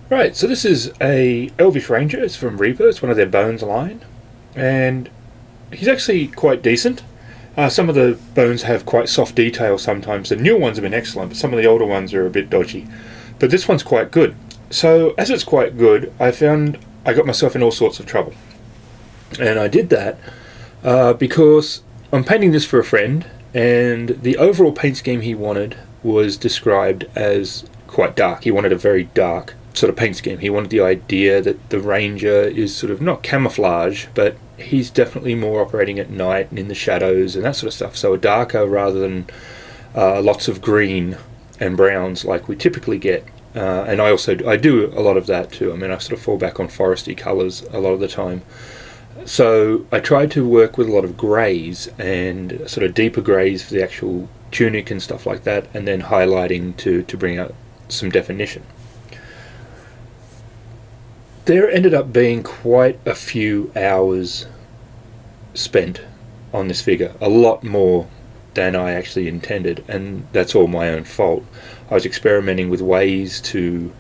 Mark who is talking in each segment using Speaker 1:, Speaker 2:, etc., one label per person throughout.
Speaker 1: Right, so this is a Elvish Ranger. It's from Reaper. It's one of their Bones line, and he's actually quite decent. Some of the bones have quite soft detail sometimes. The newer ones have been excellent, but some of the older ones are a bit dodgy. But this one's quite good. So as it's quite good, I found I got myself in all sorts of trouble. And I did that because I'm painting this for a friend, and the overall paint scheme he wanted was described as quite dark. He wanted a very dark sort of paint scheme. He wanted the idea that the Ranger is sort of not camouflage, but he's definitely more operating at night and in the shadows and that sort of stuff. So a darker rather than lots of green and browns like we typically get. And I do a lot of that too. I mean, I sort of fall back on foresty colours a lot of the time. So I tried to work with a lot of greys and sort of deeper greys for the actual tunic and stuff like that, and then highlighting to bring out some definition. There ended up being quite a few hours spent on this figure, a lot more than I actually intended, and that's all my own fault. I was experimenting with ways to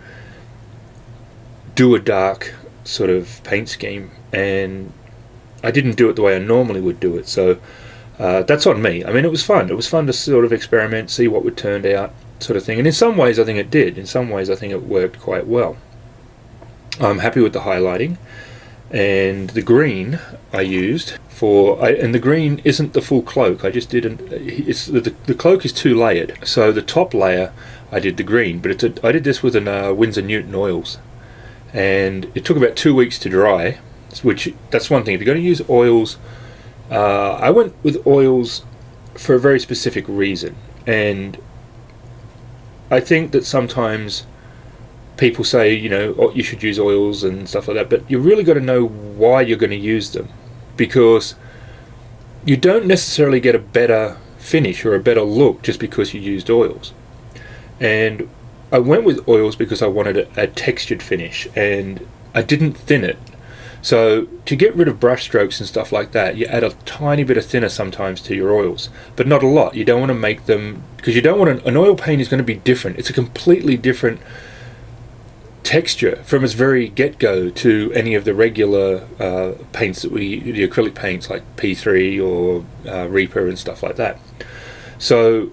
Speaker 1: do a dark sort of paint scheme, and I didn't do it the way I normally would do it, so that's on me. I mean, it was fun. It was fun to sort of experiment, see what would turn out, sort of thing, and in some ways I think it did. In some ways I think it worked quite well. I'm happy with the highlighting, and the green I used and the green isn't the full cloak. I just didn't. The cloak is 2-layered, so the top layer I did the green, but I did this with an Winsor Newton oils, and it took about 2 weeks to dry. Which that's one thing. If you're going to use oils, I went with oils for a very specific reason, and I think that sometimes people say, oh, you should use oils and stuff like that, but you really got to know why you're going to use them, because you don't necessarily get a better finish or a better look just because you used oils. And I went with oils because I wanted a textured finish, and I didn't thin it. So to get rid of brush strokes and stuff like that, you add a tiny bit of thinner sometimes to your oils, but not a lot. You don't want to make them, because you don't want an oil paint is going to be different. It's a completely different texture from its very get-go to any of the regular paints the acrylic paints like P3 or Reaper and stuff like that. So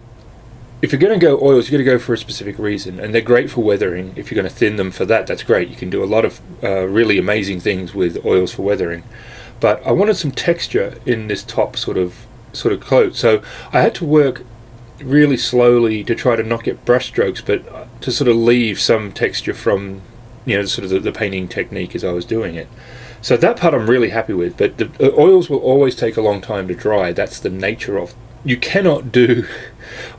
Speaker 1: if you're going to go oils, you're going to go for a specific reason, and they're great for weathering. If you're going to thin them for that, that's great. You can do a lot of really amazing things with oils for weathering. But I wanted some texture in this top sort of coat, so I had to work really slowly to try to not get brush strokes, but to sort of leave some texture from sort of the painting technique as I was doing it. So that part I'm really happy with, but the oils will always take a long time to dry. That's the nature of. You cannot do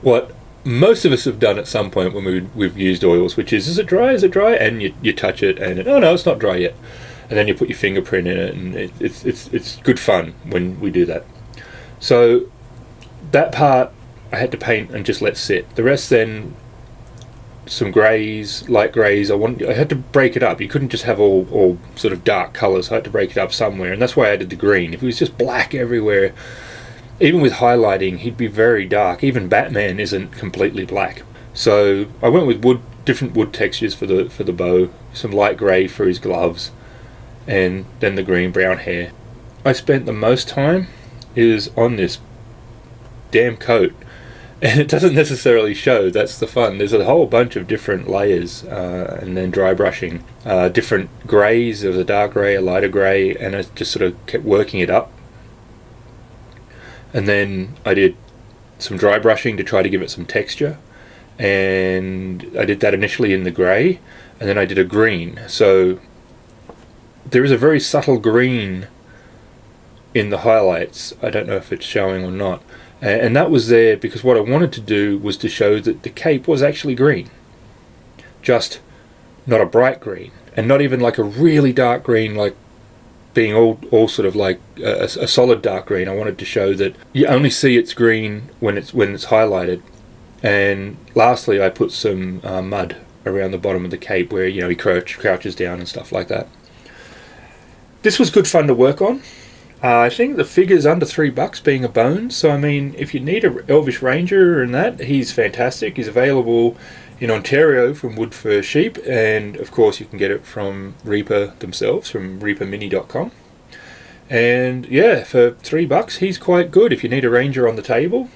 Speaker 1: what most of us have done at some point when we've used oils, which is it dry, and you touch it and oh no, it's not dry yet, and then you put your fingerprint in it, and it's good fun when we do that. So that part I had to paint and just let sit. The rest then, some greys, light greys. I had to break it up. You couldn't just have all sort of dark colours. I had to break it up somewhere, and that's why I did the green. If it was just black everywhere, even with highlighting, he'd be very dark. Even Batman isn't completely black. So I went with different wood textures for the bow, some light grey for his gloves, and then the green brown hair. I spent the most time is on this damn coat, and it doesn't necessarily show. That's the fun. There's a whole bunch of different layers, and then dry brushing, different greys. There was a dark grey, a lighter grey, and I just sort of kept working it up. And then I did some dry brushing to try to give it some texture, and I did that initially in the grey, and then I did a green. So there is a very subtle green in the highlights. I don't know if it's showing or not, and that was there because what I wanted to do was to show that the cape was actually green, just not a bright green, and not even like a really dark green, like being all sort of like a solid dark green. I wanted to show that you only see it's green when it's highlighted. And lastly, I put some mud around the bottom of the cape where he crouches down and stuff like that. This was good fun to work on. I think the figure's under $3 being a bone, so I mean, if you need a Elvish Ranger and that, he's fantastic. He's available in Ontario from Wood Fur Sheep, and of course you can get it from Reaper themselves, from reapermini.com. And yeah, for $3 he's quite good if you need a Ranger on the table.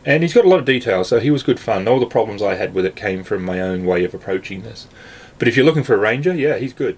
Speaker 1: And he's got a lot of detail, so he was good fun. All the problems I had with it came from my own way of approaching this. But if you're looking for a Ranger, yeah, he's good.